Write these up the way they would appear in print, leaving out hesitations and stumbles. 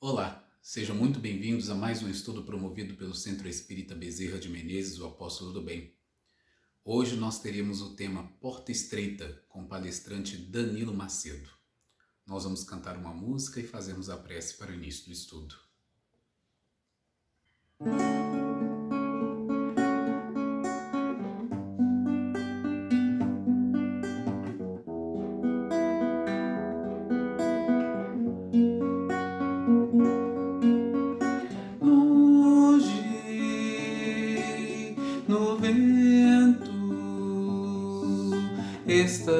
Olá, sejam muito bem-vindos a mais um estudo promovido pelo Centro Espírita Bezerra de Menezes, o Apóstolo do Bem. Hoje nós teremos o tema Porta Estreita, com o palestrante Danilo Macedo. Nós vamos cantar uma música e fazermos a prece para o início do estudo. Hoje, no vento, está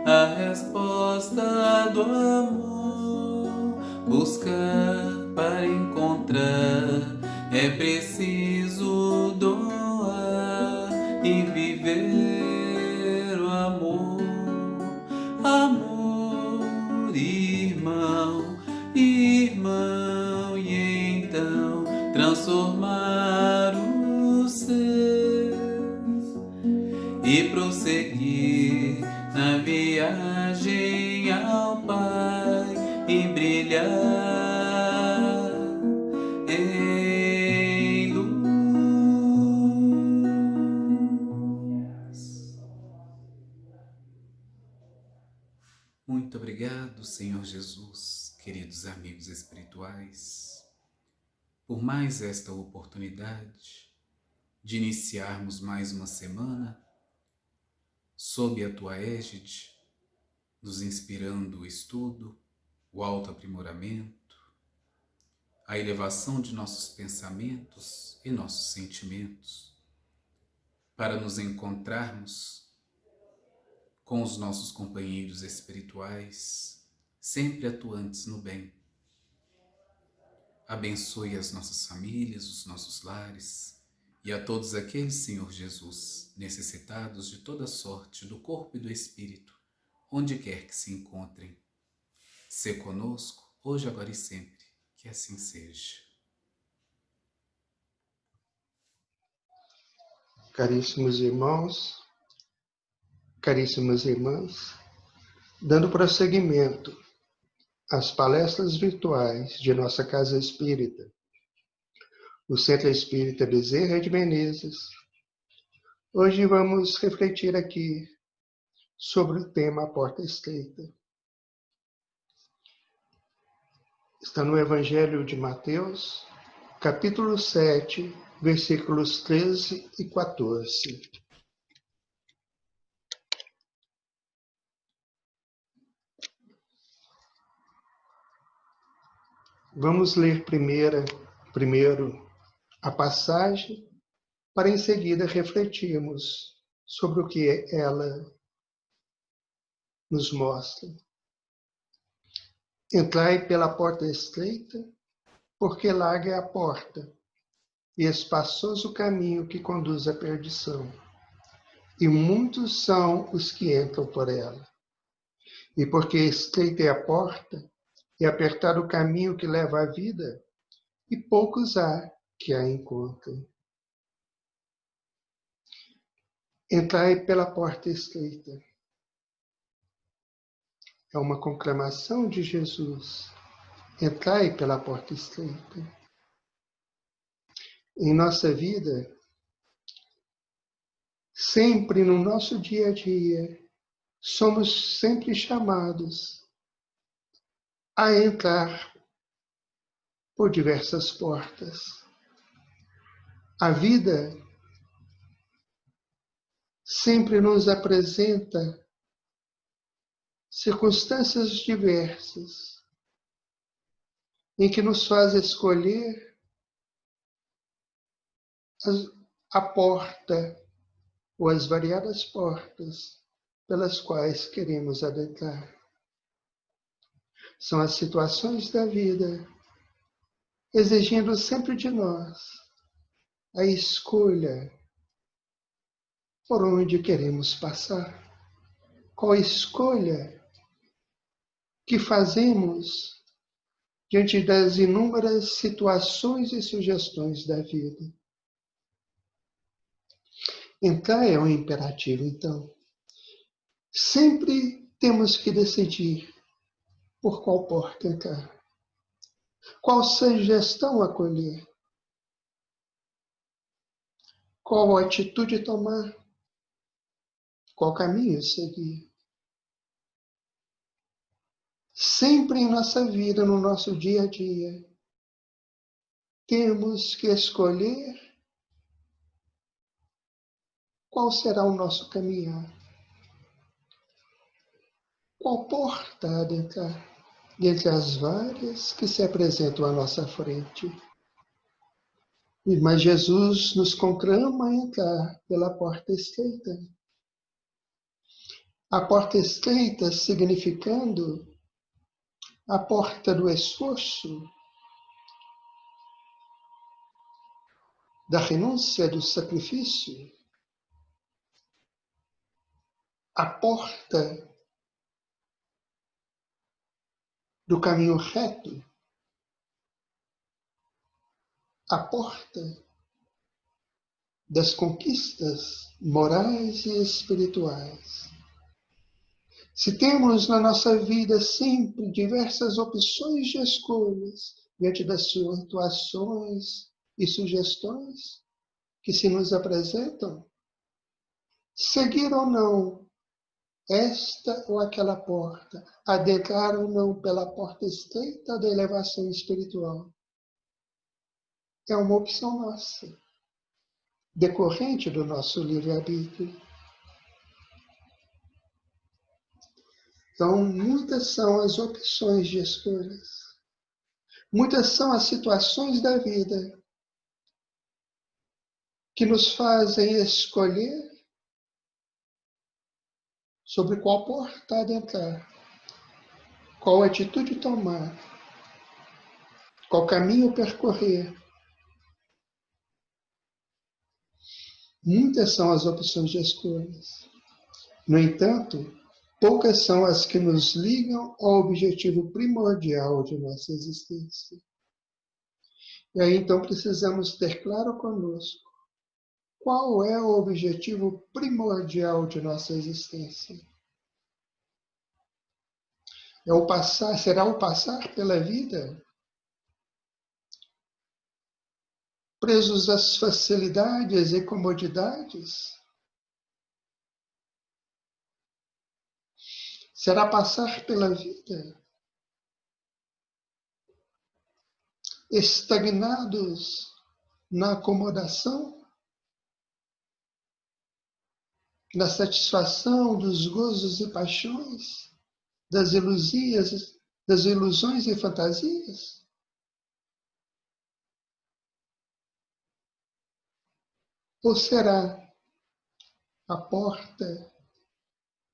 a resposta do amor. Buscar para encontrar, é preciso doar e viver o amor. Amor, irmão, irmão, e então transformar os seus e prosseguir na viagem ao Pai e brilhar em luz. Muito obrigado, Senhor Jesus, queridos amigos espirituais, por mais esta oportunidade de iniciarmos mais uma semana sob a Tua égide, nos inspirando o estudo, o autoaprimoramento, a elevação de nossos pensamentos e nossos sentimentos, para nos encontrarmos com os nossos companheiros espirituais, sempre atuantes no bem. Abençoe as nossas famílias, os nossos lares e a todos aqueles, Senhor Jesus, necessitados de toda sorte do corpo e do espírito, onde quer que se encontrem. Sê conosco, hoje, agora e sempre, que assim seja. Caríssimos irmãos, caríssimas irmãs, dando prosseguimento às palestras virtuais de nossa Casa Espírita, o Centro Espírita Bezerra de Menezes, hoje vamos refletir aqui sobre o tema A Porta Estreita. Está no Evangelho de Mateus, capítulo 7, versículos 13 e 14. Vamos ler primeiro a passagem, para em seguida refletirmos sobre o que ela nos mostra. Entrai pela porta estreita, porque larga é a porta, e espaçoso o caminho que conduz à perdição, e muitos são os que entram por ela. E porque estreita é a porta, e apertado o caminho que leva à vida, e poucos há que a encontrem. Entrai pela porta estreita. É uma conclamação de Jesus. Entrai pela porta estreita. Em nossa vida, sempre no nosso dia a dia, somos sempre chamados a entrar por diversas portas. A vida sempre nos apresenta circunstâncias diversas em que nos faz escolher a porta ou as variadas portas pelas quais queremos adentrar. São as situações da vida exigindo sempre de nós a escolha por onde queremos passar. Qual a escolha que fazemos diante das inúmeras situações e sugestões da vida? Entrar é um imperativo, então. Sempre temos que decidir por qual porta entrar. Qual sugestão acolher? Qual atitude tomar? Qual caminho seguir? Sempre em nossa vida, no nosso dia a dia, temos que escolher qual será o nosso caminhar. Qual porta adentrar dentre as várias que se apresentam à nossa frente? Mas Jesus nos conclama a entrar pela porta estreita. A porta estreita significando a porta do esforço, da renúncia, do sacrifício, a porta do caminho reto, a porta das conquistas morais e espirituais. Se temos na nossa vida sempre diversas opções de escolhas diante das situações e sugestões que se nos apresentam, seguir ou não esta ou aquela porta, adentrar ou não pela porta estreita da elevação espiritual, é uma opção nossa, decorrente do nosso livre-arbítrio. Então, muitas são as opções de escolhas. Muitas são as situações da vida que nos fazem escolher sobre qual porta adentrar, qual atitude tomar, qual caminho percorrer. Muitas são as opções de escolhas. No entanto, poucas são as que nos ligam ao objetivo primordial de nossa existência. E aí, então, precisamos ter claro conosco qual é o objetivo primordial de nossa existência. Será o passar pela vida presos às facilidades e comodidades? Será passar pela vida estagnados na acomodação, na satisfação dos gozos e paixões, das ilusões e fantasias? Ou será a porta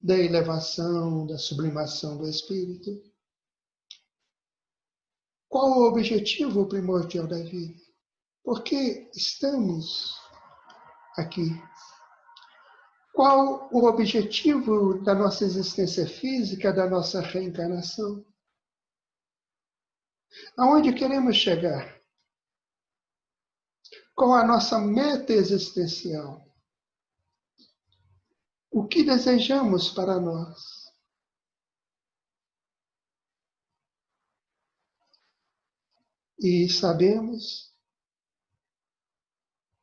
da elevação, da sublimação do espírito? Qual o objetivo primordial da vida? Por que estamos aqui? Qual o objetivo da nossa existência física, da nossa reencarnação? Aonde queremos chegar? Qual a nossa meta existencial? O que desejamos para nós? E sabemos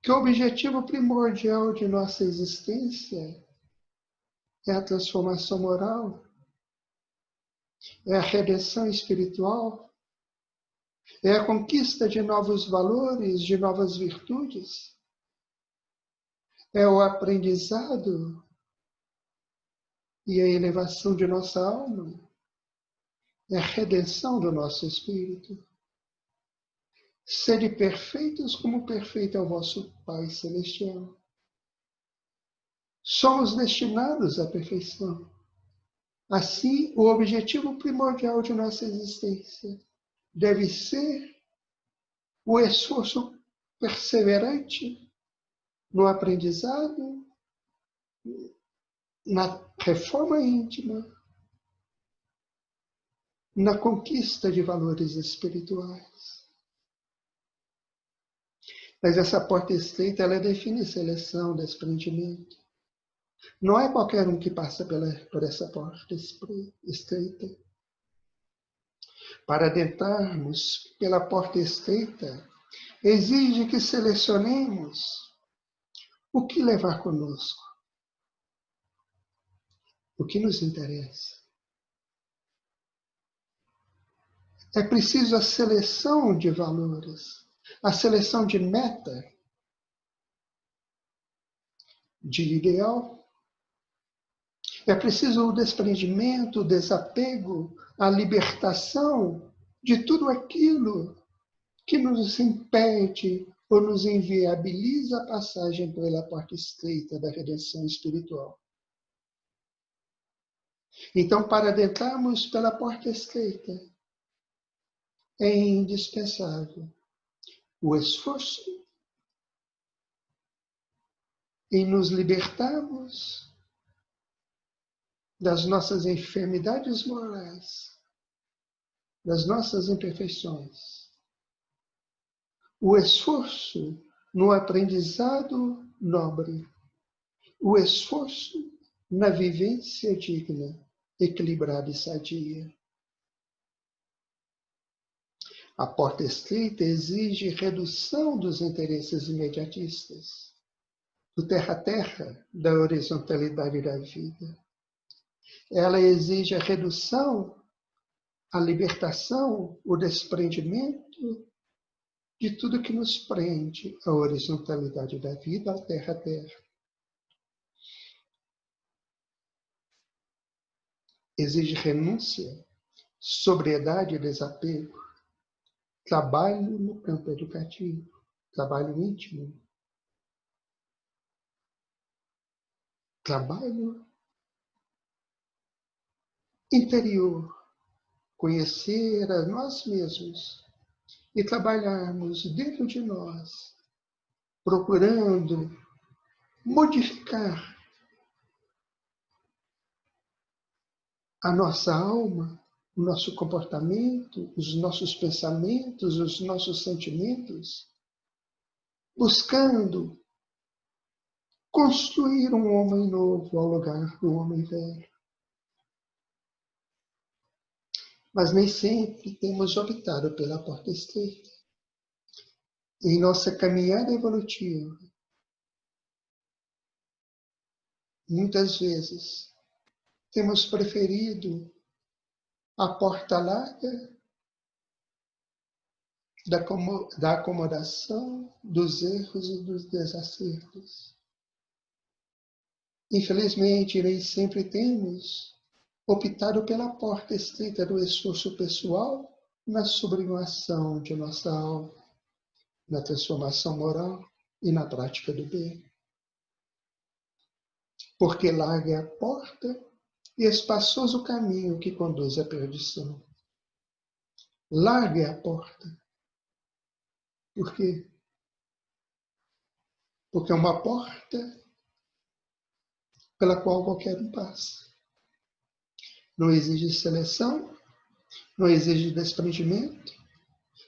que o objetivo primordial de nossa existência é a transformação moral, é a redenção espiritual, é a conquista de novos valores, de novas virtudes, é o aprendizado e a elevação de nossa alma, é a redenção do nosso espírito. Sede perfeitos como perfeito é o vosso Pai Celestial. Somos destinados à perfeição. Assim, o objetivo primordial de nossa existência deve ser o esforço perseverante no aprendizado, na reforma íntima, na conquista de valores espirituais. Mas essa porta estreita, ela define seleção, desprendimento. Não é qualquer um que passa por essa porta estreita. Para adentrarmos pela porta estreita, exige que selecionemos o que levar conosco, o que nos interessa. É preciso a seleção de valores, a seleção de meta, de ideal. É preciso o desprendimento, o desapego, a libertação de tudo aquilo que nos impede ou nos inviabiliza a passagem pela porta estreita da redenção espiritual. Então, para adentrarmos pela porta estreita, é indispensável o esforço em nos libertarmos das nossas enfermidades morais, das nossas imperfeições. O esforço no aprendizado nobre, o esforço na vivência digna, equilibrada e sadia. A porta estreita exige redução dos interesses imediatistas, do terra-terra, da horizontalidade da vida. Ela exige a redução, a libertação, o desprendimento de tudo que nos prende à horizontalidade da vida, à terra-terra. Exige renúncia, sobriedade e desapego, trabalho no campo educativo, trabalho íntimo, trabalho interior, conhecer a nós mesmos e trabalharmos dentro de nós, procurando modificar a nossa alma, o nosso comportamento, os nossos pensamentos, os nossos sentimentos, buscando construir um homem novo ao lugar do homem velho. Mas nem sempre temos optado pela porta estreita. Em nossa caminhada evolutiva, muitas vezes temos preferido a porta larga da acomodação, dos erros e dos desacertos. Infelizmente, nem sempre temos optado pela porta estreita do esforço pessoal na sublimação de nossa alma, na transformação moral e na prática do bem. Porque larga é a porta e espaçoso o caminho que conduz à perdição. Larga é a porta. Por quê? Porque é uma porta pela qual qualquer um passa. Não exige seleção, não exige desprendimento,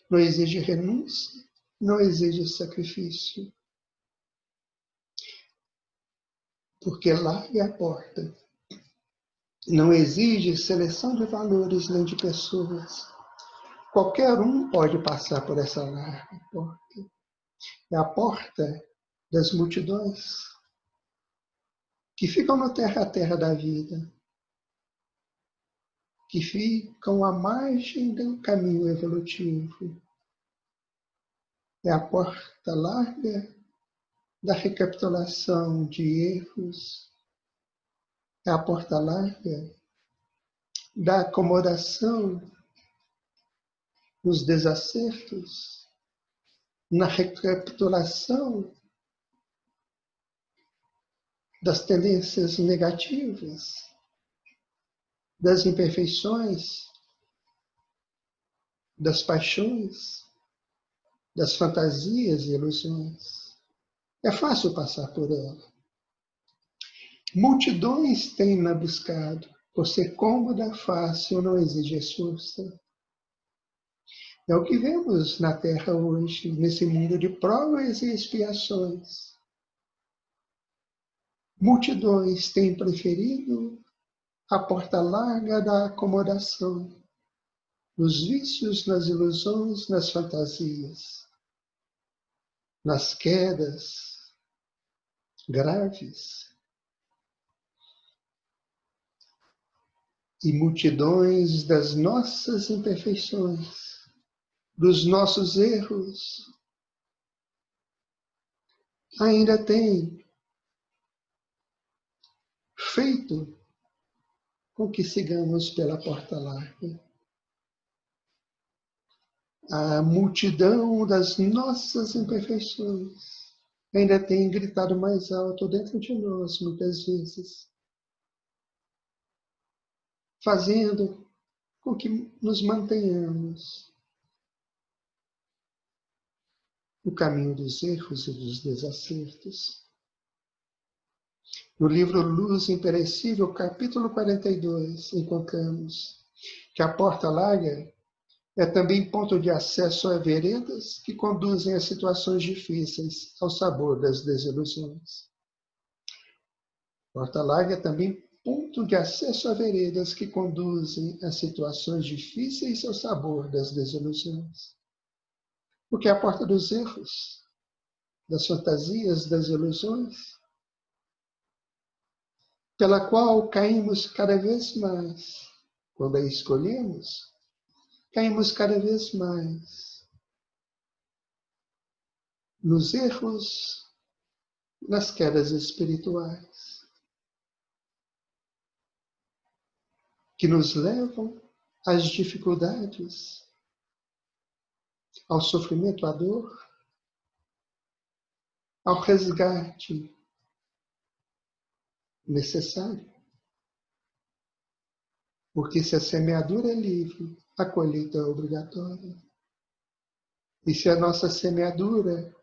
não exige renúncia, não exige sacrifício. Porque larga é a porta. Não exige seleção de valores nem de pessoas. Qualquer um pode passar por essa larga porta. É a porta das multidões que ficam no terra-terra da vida, que ficam à margem do caminho evolutivo. É a porta larga da recapitulação de erros. É a porta larga da acomodação nos desacertos, na recapitulação das tendências negativas, das imperfeições, das paixões, das fantasias e ilusões. É fácil passar por ela. Multidões têm-na buscado, por ser cômoda, fácil, não exige esforço. É o que vemos na Terra hoje, nesse mundo de provas e expiações. Multidões têm preferido a porta larga da acomodação, nos vícios, nas ilusões, nas fantasias, nas quedas graves e multidões das nossas imperfeições, dos nossos erros, ainda tem feito com que sigamos pela porta larga. A multidão das nossas imperfeições ainda tem gritado mais alto dentro de nós, muitas vezes, fazendo com que nos mantenhamos no caminho dos erros e dos desacertos. No livro Luz Imperecível, capítulo 42, encontramos que a porta larga é também ponto de acesso a veredas que conduzem a situações difíceis, ao sabor das desilusões. Porta larga é também ponto de acesso a veredas que conduzem a situações difíceis, ao sabor das desilusões. Porque é a porta dos erros, das fantasias, das ilusões, pela qual caímos cada vez mais, quando a escolhemos, caímos cada vez mais nos erros, nas quedas espirituais, que nos levam às dificuldades, ao sofrimento, à dor, ao resgate necessário. Porque se a semeadura é livre, a colheita é obrigatória. E se a nossa semeadura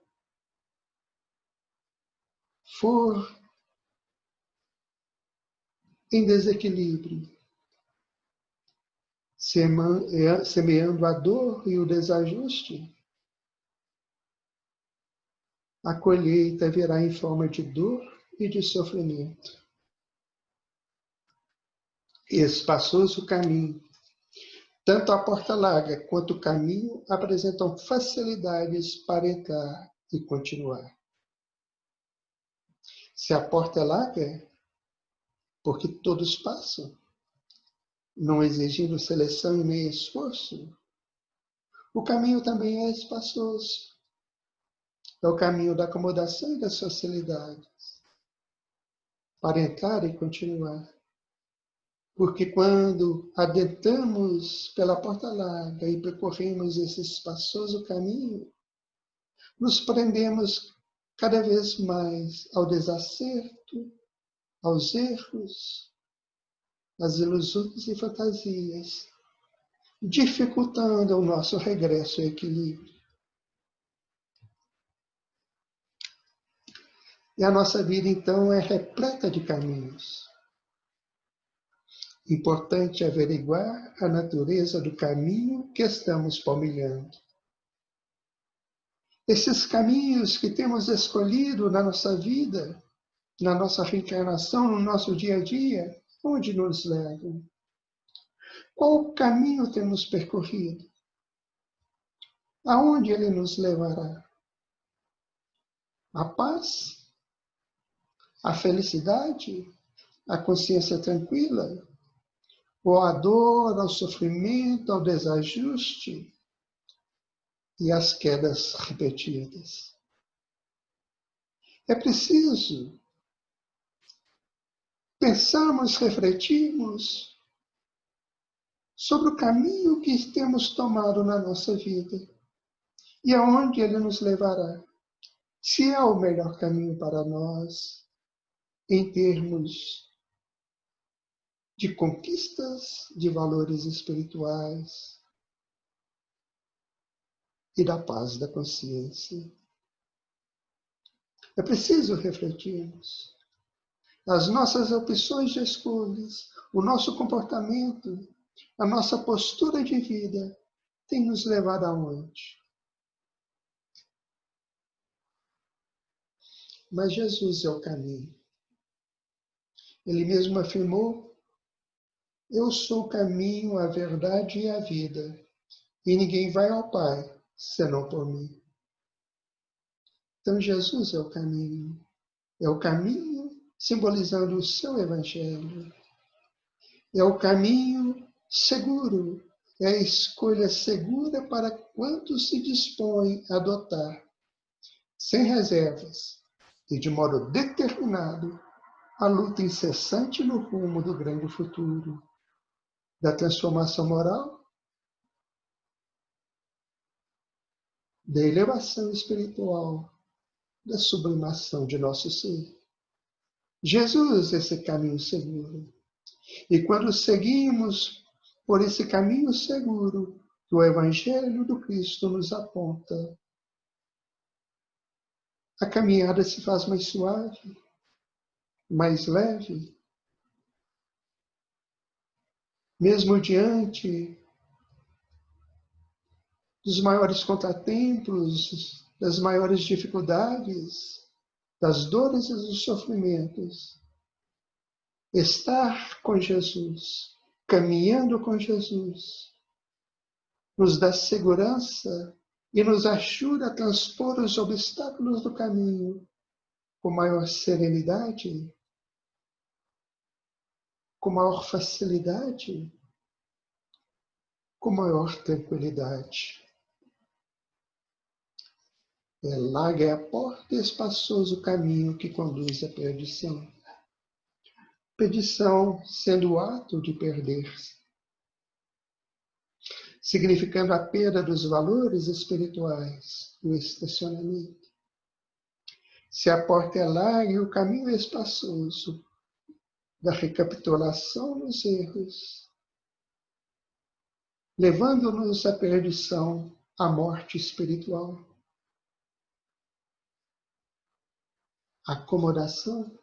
for em desequilíbrio, semeando a dor e o desajuste, a colheita virá em forma de dor e de sofrimento. Espaçoso caminho. Tanto a porta larga quanto o caminho apresentam facilidades para entrar e continuar. Se a porta é larga, porque todos passam, não exigindo seleção e nem esforço, o caminho também é espaçoso. É o caminho da acomodação e das facilidades para entrar e continuar. Porque quando adentramos pela porta larga e percorremos esse espaçoso caminho, nos prendemos cada vez mais ao desacerto, aos erros, às ilusões e fantasias, dificultando o nosso regresso ao equilíbrio. E a nossa vida, então, é repleta de caminhos. Importante averiguar a natureza do caminho que estamos palmilhando. Esses caminhos que temos escolhido na nossa vida, na nossa reencarnação, no nosso dia a dia, onde nos levam? Qual caminho temos percorrido? Aonde ele nos levará? A paz? A felicidade? A consciência tranquila? Ou a dor, ao sofrimento, ao desajuste e às quedas repetidas? É preciso pensarmos, refletirmos sobre o caminho que temos tomado na nossa vida e aonde ele nos levará. Se é o melhor caminho para nós, em termos de conquistas de valores espirituais e da paz da consciência. É preciso refletirmos. As nossas opções de escolhas, o nosso comportamento, a nossa postura de vida tem nos levado aonde? Mas Jesus é o caminho. Ele mesmo afirmou: eu sou o caminho, a verdade e a vida. e ninguém vai ao Pai senão por mim. Então Jesus é o caminho. É o caminho simbolizando o seu Evangelho. É o caminho seguro. É a escolha segura para quantos se dispõem a adotar, sem reservas e de modo determinado, a luta incessante no rumo do grande futuro, da transformação moral, da elevação espiritual, da sublimação de nosso ser. Jesus é esse caminho seguro. E quando seguimos por esse caminho seguro que o Evangelho do Cristo nos aponta, a caminhada se faz mais suave, mais leve, mesmo diante dos maiores contratempos, das maiores dificuldades, das dores e dos sofrimentos. Estar com Jesus, caminhando com Jesus, nos dá segurança e nos ajuda a transpor os obstáculos do caminho com maior serenidade, com maior facilidade, com maior tranquilidade. Larga é a porta e espaçoso o caminho que conduz à perdição. Perdição sendo o ato de perder-se, significando a perda dos valores espirituais, o estacionamento. Se a porta é larga e o caminho é espaçoso, da recapitulação dos erros, levando-nos à perdição, à morte espiritual. Acomodação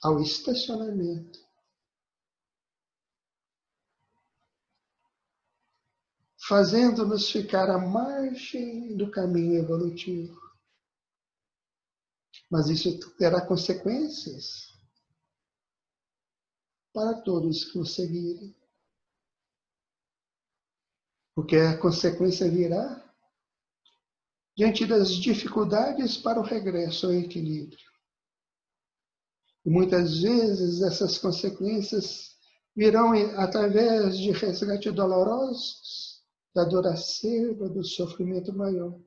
ao estacionamento, fazendo-nos ficar à margem do caminho evolutivo. Mas isso terá consequências para todos que o seguirem. Porque a consequência virá diante das dificuldades para o regresso ao equilíbrio. E muitas vezes essas consequências virão através de resgate dolorosos, da dor acerba, do sofrimento maior,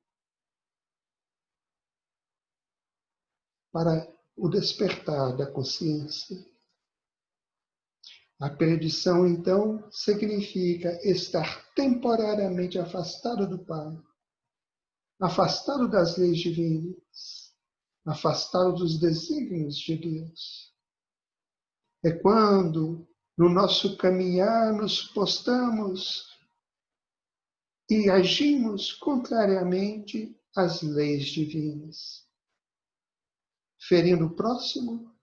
para o despertar da consciência. A perdição, então, significa estar temporariamente afastado do Pai, afastado das leis divinas, afastado dos desígnios de Deus. É quando, no nosso caminhar, nos postamos e agimos contrariamente às leis divinas, ferindo o próximo,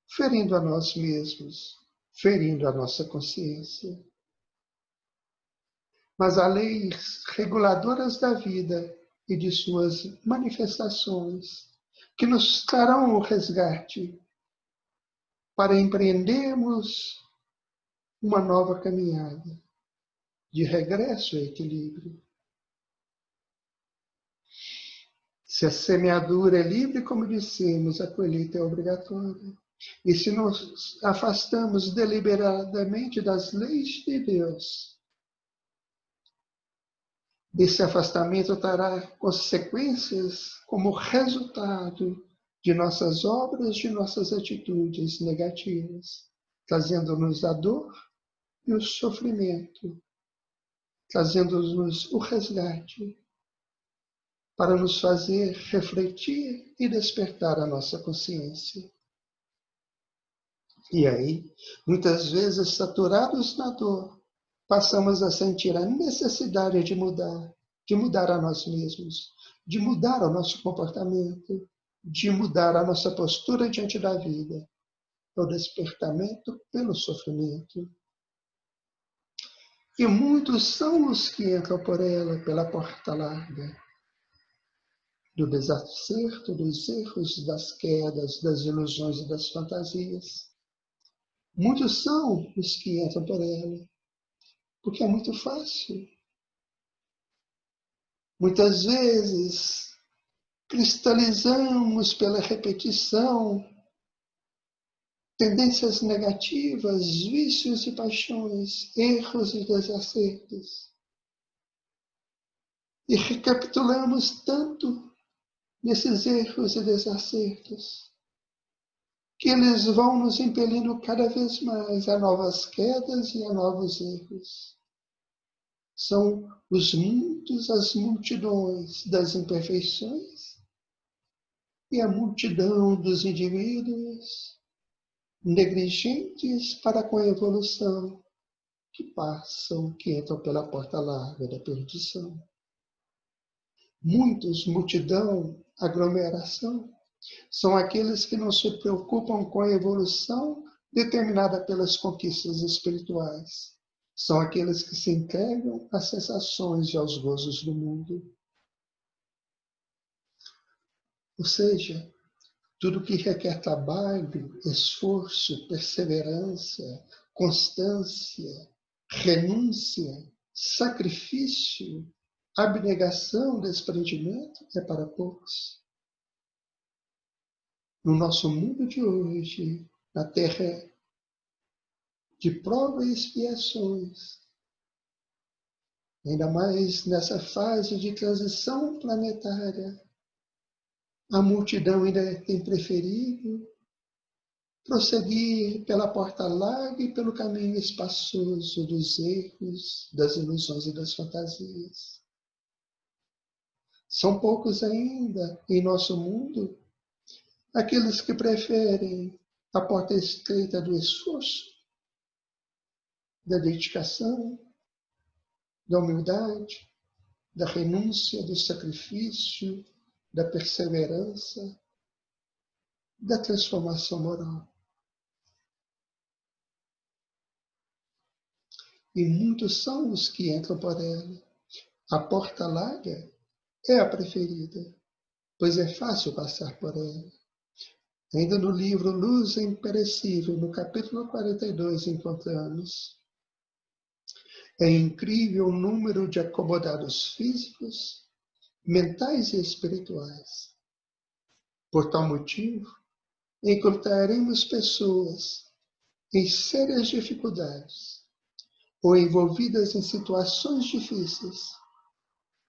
ferindo a nós mesmos, ferindo a nossa consciência. Mas há leis reguladoras da vida e de suas manifestações que nos trarão o resgate para empreendermos uma nova caminhada de regresso ao equilíbrio. Se a semeadura é livre, como dissemos, a colheita é obrigatória. E se nos afastamos deliberadamente das leis de Deus, esse afastamento trará consequências como resultado de nossas obras, de nossas atitudes negativas, trazendo-nos a dor e o sofrimento, trazendo-nos o resgate, para nos fazer refletir e despertar a nossa consciência. E aí, muitas vezes, saturados na dor, passamos a sentir a necessidade de mudar a nós mesmos, de mudar o nosso comportamento, de mudar a nossa postura diante da vida, o despertamento pelo sofrimento. E muitos são os que entram por ela, pela porta larga, do desacerto, dos erros, das quedas, das ilusões e das fantasias. Muitos são os que entram por ela, porque é muito fácil. Muitas vezes, cristalizamos pela repetição tendências negativas, vícios e paixões, erros e desacertos. E recapitulamos tanto nesses erros e desacertos que eles vão nos impelindo cada vez mais a novas quedas e a novos erros. São os muitos, as multidões das imperfeições e a multidão dos indivíduos negligentes para com a evolução que passam, que entram pela porta larga da perdição. Muitos, multidão, aglomeração, são aqueles que não se preocupam com a evolução determinada pelas conquistas espirituais. São aqueles que se entregam às sensações e aos gozos do mundo. Ou seja, tudo que requer trabalho, esforço, perseverança, constância, renúncia, sacrifício, abnegação, desprendimento é para poucos. No nosso mundo de hoje, na terra de prova e expiações, ainda mais nessa fase de transição planetária, a multidão ainda tem preferido prosseguir pela porta larga e pelo caminho espaçoso dos erros, das ilusões e das fantasias. São poucos ainda em nosso mundo aqueles que preferem a porta estreita do esforço, da dedicação, da humildade, da renúncia, do sacrifício, da perseverança, da transformação moral. E muitos são os que entram por ela. A porta larga é a preferida, pois é fácil passar por ela. Ainda no livro Luz Imperecível, no capítulo 42, encontramos: é incrível o número de acomodados físicos, mentais e espirituais. Por tal motivo, encontraremos pessoas em sérias dificuldades ou envolvidas em situações difíceis,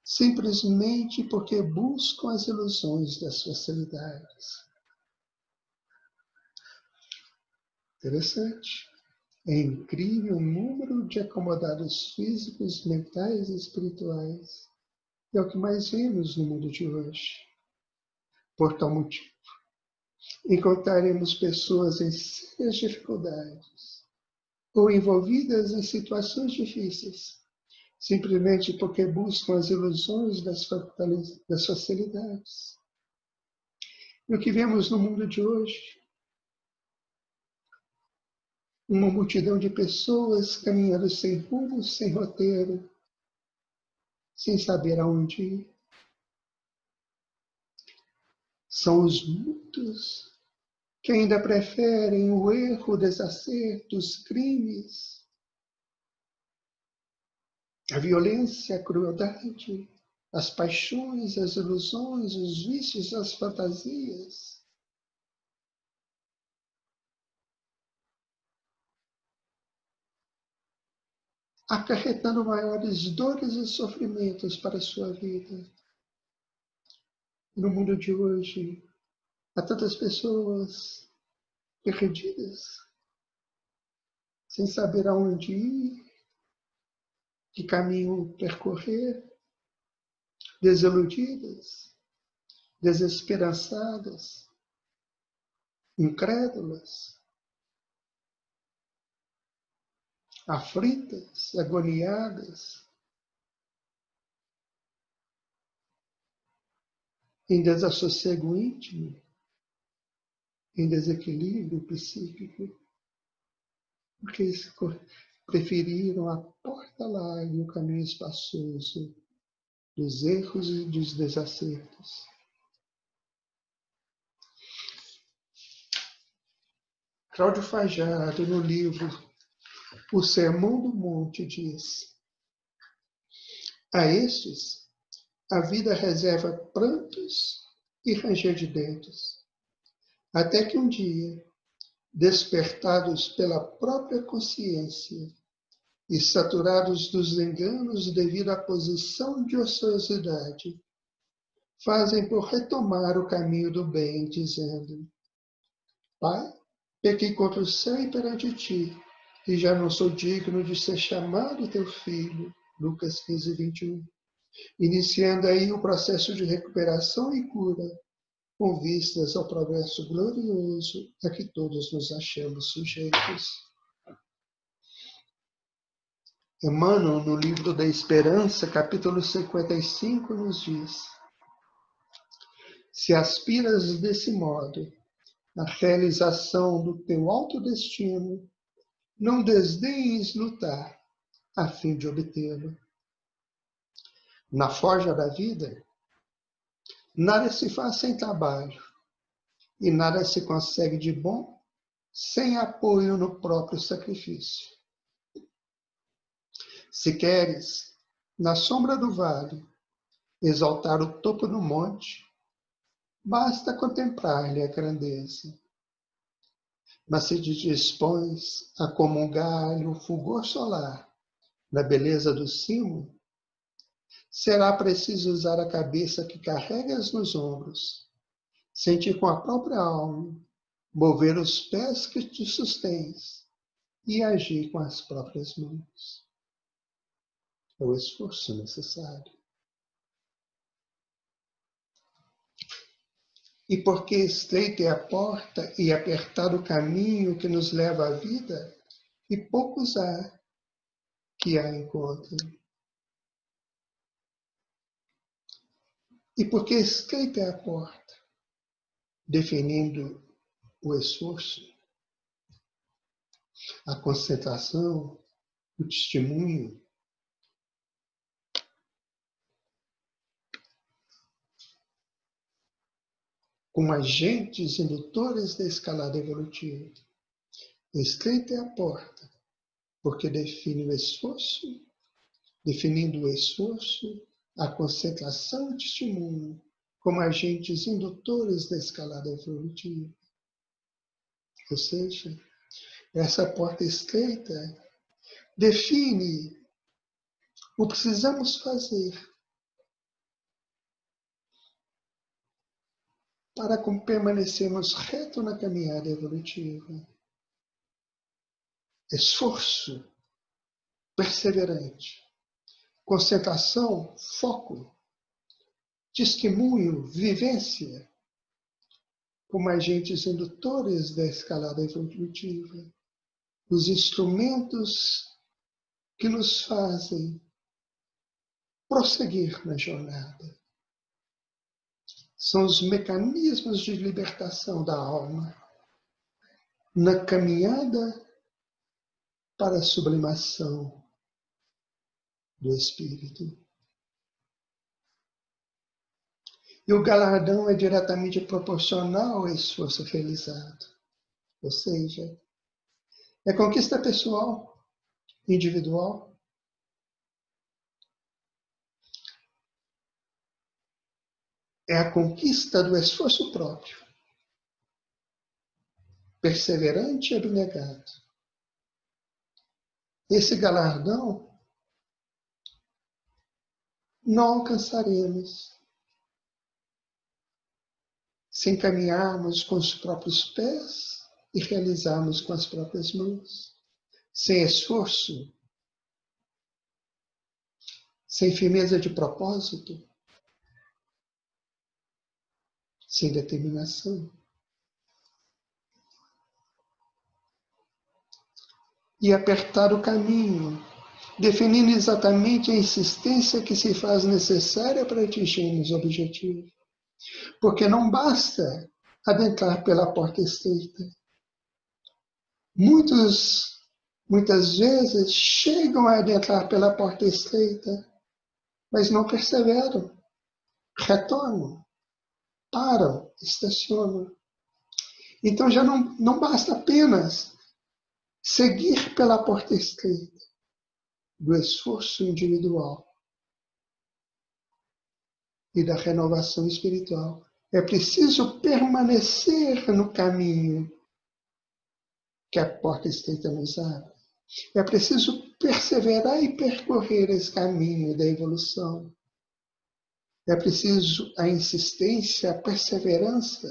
simplesmente porque buscam as ilusões das facilidades. Interessante. É incrível o número de acomodados físicos, mentais e espirituais. É o que mais vemos no mundo de hoje. Por tal motivo, encontraremos pessoas em sérias dificuldades ou envolvidas em situações difíceis, simplesmente porque buscam as ilusões das facilidades. E o que vemos no mundo de hoje? Uma multidão de pessoas caminhando sem rumo, sem roteiro, sem saber aonde ir. São os muitos que ainda preferem o erro, o desacerto, os crimes, a violência, a crueldade, as paixões, as ilusões, os vícios, as fantasias. Acarretando maiores dores e sofrimentos para a sua vida. No mundo de hoje, há tantas pessoas perdidas, sem saber aonde ir, que caminho percorrer, desiludidas, desesperançadas, incrédulas, aflitas, agoniadas, em desassossego íntimo, em desequilíbrio psíquico, porque preferiram a porta larga e o caminho espaçoso dos erros e dos desacertos. Cláudio Fajardo, no livro o Sermão do Monte diz: a estes a vida reserva prantos e ranger de dentes, até que um dia, despertados pela própria consciência e saturados dos enganos devido à posição de ociosidade, fazem por retomar o caminho do bem, dizendo: Pai, pequei contra o céu e perante ti, e já não sou digno de ser chamado teu filho. Lucas 15, 21. Iniciando aí o processo de recuperação e cura, com vistas ao progresso glorioso a que todos nos achamos sujeitos. Emmanuel, no livro da Esperança, capítulo 55, nos diz: se aspiras desse modo à realização do teu alto destino, não desdenhes lutar a fim de obtê-lo. Na forja da vida, nada se faz sem trabalho e nada se consegue de bom sem apoio no próprio sacrifício. Se queres, na sombra do vale, exaltar o topo do monte, basta contemplar-lhe a grandeza. Mas se te dispões a comungar-lhe o fulgor solar na beleza do cimo, será preciso usar a cabeça que carregas nos ombros, sentir com a própria alma, mover os pés que te sustens e agir com as próprias mãos. É o esforço necessário. E porque estreita é a porta e apertado o caminho que nos leva à vida, e poucos há que a encontrem. E porque estreita é a porta, definindo o esforço, a concentração, o testemunho, como agentes indutores da escalada evolutiva. Estreita é a porta, porque define o esforço, definindo o esforço, a concentração e o testemunho, como agentes indutores da escalada evolutiva. Ou seja, essa porta estreita define o que precisamos fazer para permanecermos reto na caminhada evolutiva. Esforço perseverante, concentração, foco, testemunho, vivência, como agentes indutores da escalada evolutiva, os instrumentos que nos fazem prosseguir na jornada. São os mecanismos de libertação da alma na caminhada para a sublimação do espírito. E o galardão é diretamente proporcional ao esforço realizado. Ou seja, é conquista pessoal, individual. É a conquista do esforço próprio, perseverante e abnegado. Esse galardão não alcançaremos se caminharmos com os próprios pés e realizarmos com as próprias mãos, sem esforço, sem firmeza de propósito, sem determinação. E apertar o caminho, definindo exatamente a insistência que se faz necessária para atingirmos o objetivo. Porque não basta adentrar pela porta estreita. Muitas vezes chegam a adentrar pela porta estreita, mas não perseveram, retornam, param, estacionam. Então já não basta apenas seguir pela porta estreita do esforço individual e da renovação espiritual. É preciso permanecer no caminho que a porta estreita nos abre. É preciso perseverar e percorrer esse caminho da evolução. É preciso a insistência, a perseverança,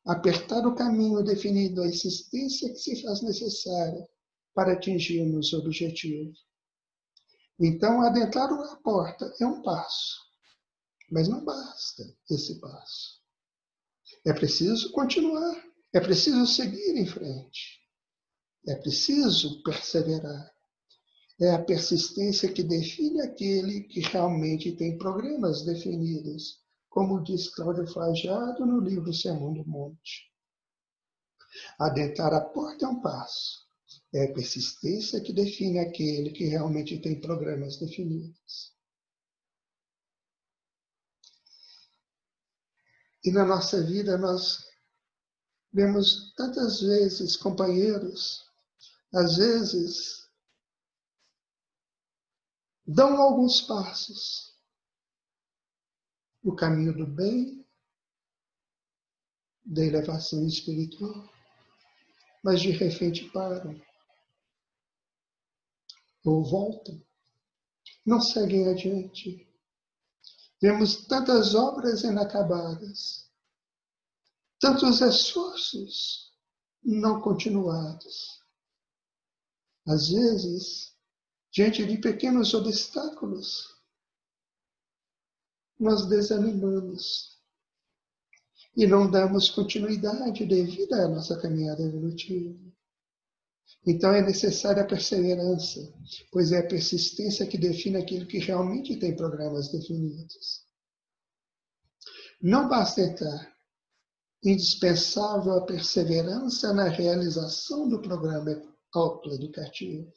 apertar o caminho definido, a insistência que se faz necessária para atingirmos o objetivo. Então, adentrar a porta é um passo, mas não basta esse passo. É preciso continuar, é preciso seguir em frente, é preciso perseverar. É a persistência que define aquele que realmente tem programas definidos, como diz Cláudio Fajardo no livro Sermão do Monte. Adentrar a porta é um passo. É a persistência que define aquele que realmente tem programas definidos. E na nossa vida nós vemos tantas vezes companheiros, às vezes dão alguns passos no caminho do bem, da elevação espiritual, mas de repente param, ou voltam, não seguem adiante. Vemos tantas obras inacabadas, tantos esforços não continuados. Às vezes, diante de pequenos obstáculos, nós desanimamos e não damos continuidade devido à nossa caminhada evolutiva. Então é necessária a perseverança, pois é a persistência que define aquilo que realmente tem programas definidos. Não basta entrar, indispensável a perseverança na realização do programa autoeducativo.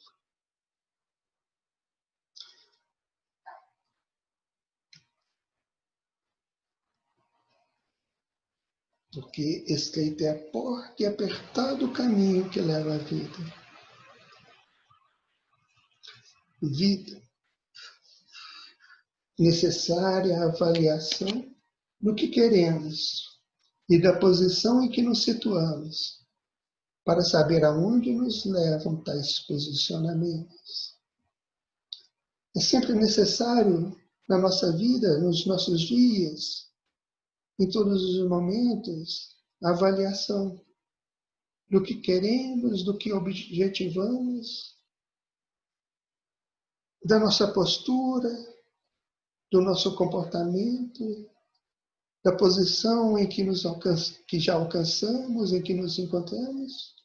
Porque estreita é a porta e apertado o caminho que leva à vida. Vida. Necessária a avaliação do que queremos e da posição em que nos situamos, para saber aonde nos levam tais posicionamentos. É sempre necessário na nossa vida, nos nossos dias, em todos os momentos, a avaliação do que queremos, do que objetivamos, da nossa postura, do nosso comportamento, da posição em que, que já alcançamos, em que nos encontramos.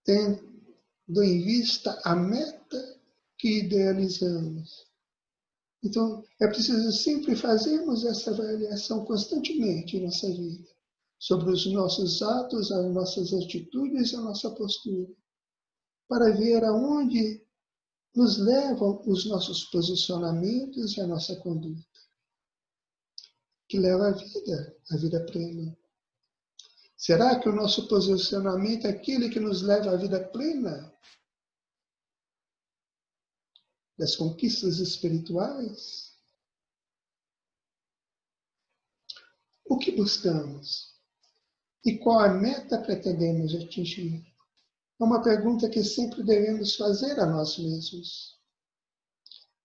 Tendo em vista a meta que idealizamos. Então, é preciso sempre fazermos essa avaliação constantemente em nossa vida, sobre os nossos atos, as nossas atitudes e a nossa postura, para ver aonde nos levam os nossos posicionamentos e a nossa conduta, que leva à vida plena. Será que o nosso posicionamento é aquele que nos leva à vida plena? Das conquistas espirituais? O que buscamos? E qual a meta pretendemos atingir? É uma pergunta que sempre devemos fazer a nós mesmos.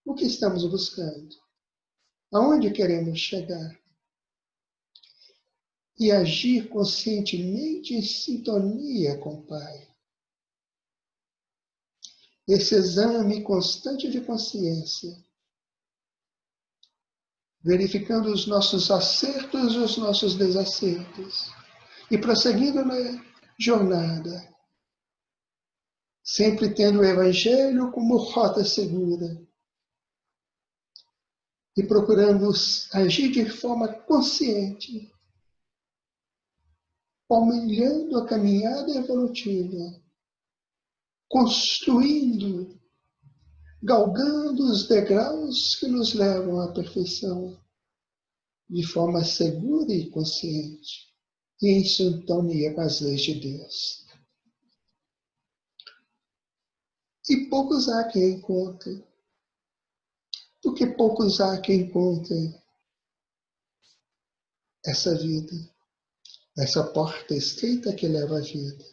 O que estamos buscando? Aonde queremos chegar? E agir conscientemente em sintonia com o Pai. Esse exame constante de consciência, verificando os nossos acertos e os nossos desacertos, e prosseguindo na jornada, sempre tendo o Evangelho como rota segura, e procurando agir de forma consciente, palmilhando a caminhada evolutiva, construindo, galgando os degraus que nos levam à perfeição, de forma segura e consciente. e em sintonia com as leis de Deus. E poucos há quem encontrem, porque poucos há quem encontrem essa vida, essa porta estreita que leva à vida.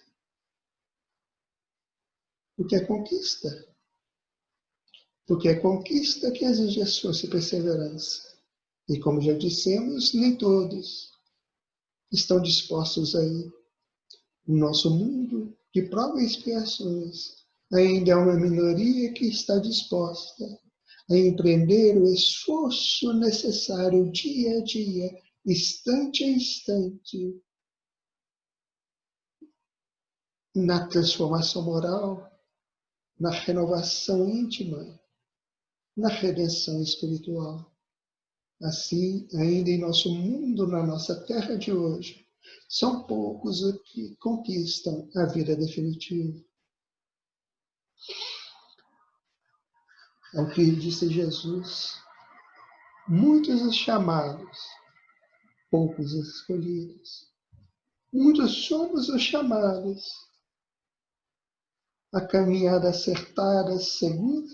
Porque é conquista. Porque é conquista que exige esforço e perseverança. E como já dissemos, nem todos estão dispostos a ir. O nosso mundo de provas e expiações ainda é uma minoria que está disposta a empreender o esforço necessário dia a dia, instante a instante, na transformação moral, na renovação íntima, na redenção espiritual. Assim, ainda em nosso mundo, na nossa terra de hoje, são poucos os que conquistam a vida definitiva. É o que disse Jesus. Muitos os chamados, poucos os escolhidos. Muitos somos os chamados. A caminhada acertada, segura,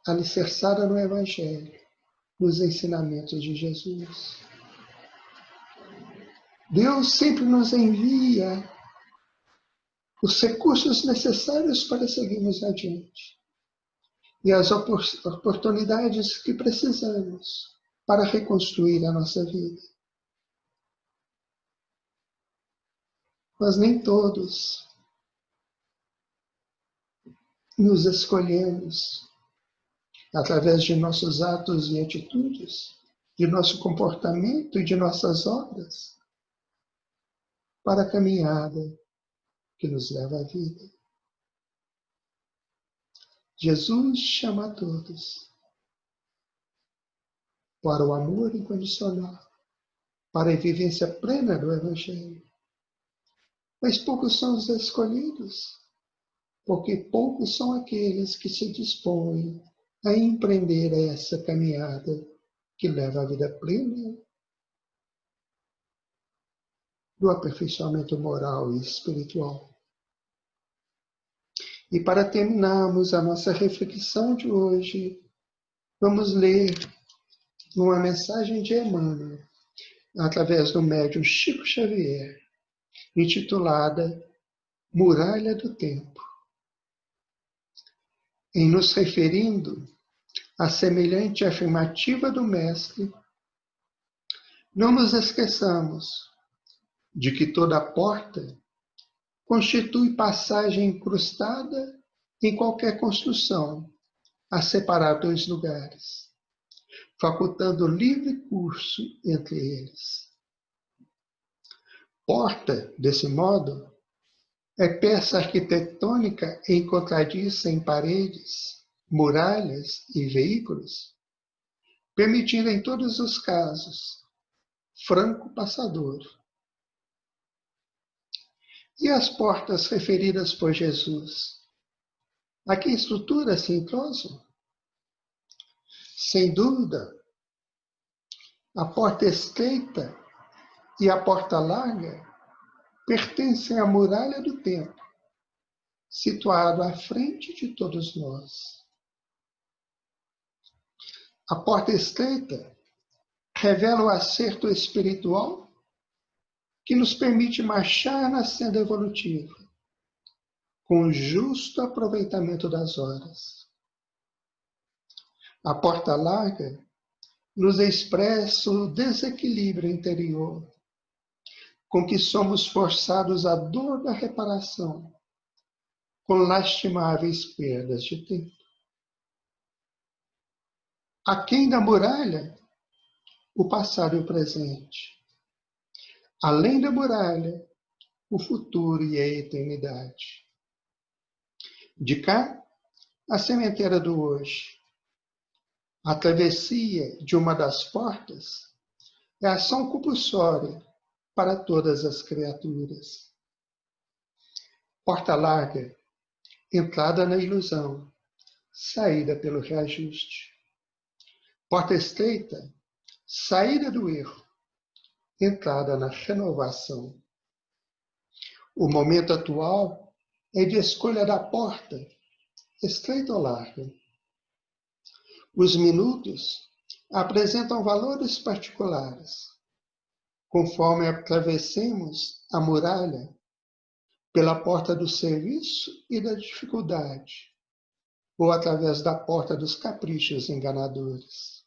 alicerçada no Evangelho, nos ensinamentos de Jesus. Deus sempre nos envia os recursos necessários para seguirmos adiante e as oportunidades que precisamos para reconstruir a nossa vida. Mas nem todos nos escolhemos através de nossos atos e atitudes, de nosso comportamento e de nossas obras para a caminhada que nos leva à vida. Jesus chama a todos para o amor incondicional, para a vivência plena do Evangelho. Mas poucos são os escolhidos, porque poucos são aqueles que se dispõem a empreender essa caminhada que leva à vida plena do aperfeiçoamento moral e espiritual. E para terminarmos a nossa reflexão de hoje, vamos ler uma mensagem de Emmanuel, através do médium Chico Xavier, intitulada Muralha do Tempo. Em nos referindo à semelhante afirmativa do Mestre, não nos esqueçamos de que toda porta constitui passagem incrustada em qualquer construção a separar dois lugares, facultando livre curso entre eles. Porta, desse modo, é peça arquitetônica encontradiça em paredes, muralhas e veículos, permitindo em todos os casos franco passador. E as portas referidas por Jesus? A que estrutura se entrosam? Sem dúvida, a porta estreita e a porta larga pertencem à muralha do tempo, situado à frente de todos nós. A porta estreita revela o acerto espiritual que nos permite marchar na senda evolutiva, com justo aproveitamento das horas. A porta larga nos expressa o desequilíbrio interior, com que somos forçados à dor da reparação, com lastimáveis perdas de tempo. Aquém da muralha, o passado e o presente. Além da muralha, o futuro e a eternidade. De cá, a sementeira do hoje. A travessia de uma das portas é a ação compulsória para todas as criaturas. Porta larga, entrada na ilusão, saída pelo reajuste. Porta estreita, saída do erro, entrada na renovação. O momento atual é de escolha da porta, estreita ou larga. Os minutos apresentam valores particulares. Conforme atravessemos a muralha pela porta do serviço e da dificuldade, ou através da porta dos caprichos enganadores.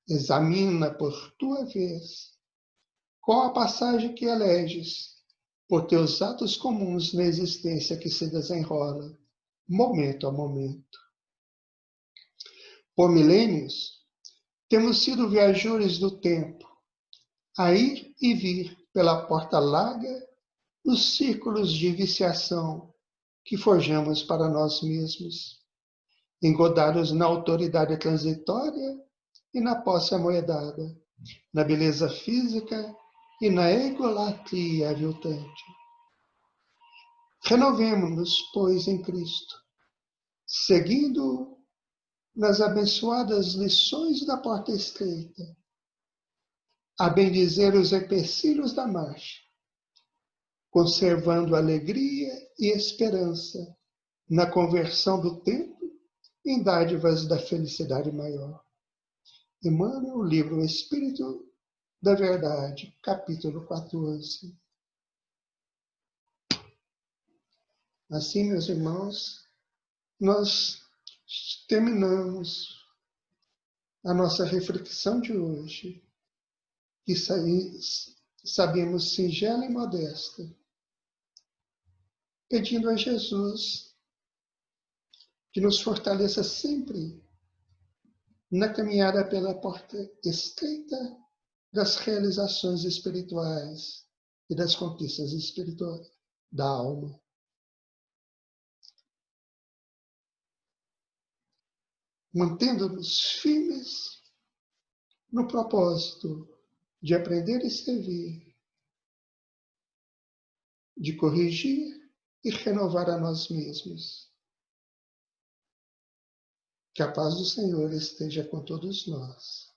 Examina por tua vez qual a passagem que eleges por teus atos comuns na existência que se desenrola, momento a momento. Por milênios, temos sido viajores do tempo, a ir e vir pela porta larga dos círculos de viciação que forjamos para nós mesmos, engodados na autoridade transitória e na posse amoedada, na beleza física e na egolatria aviltante. Renovemo-nos, pois, em Cristo, seguindo nas abençoadas lições da porta estreita, a bendizer os empecilhos da marcha, conservando alegria e esperança na conversão do tempo em dádivas da felicidade maior. Emmanuel, livro Espírito da Verdade, capítulo 14. Assim, meus irmãos, nós terminamos a nossa reflexão de hoje, que sabemos singela e modesta, pedindo a Jesus que nos fortaleça sempre na caminhada pela porta estreita das realizações espirituais e das conquistas espirituais da alma. Mantendo-nos firmes no propósito de aprender e servir, de corrigir e renovar a nós mesmos. Que a paz do Senhor esteja com todos nós.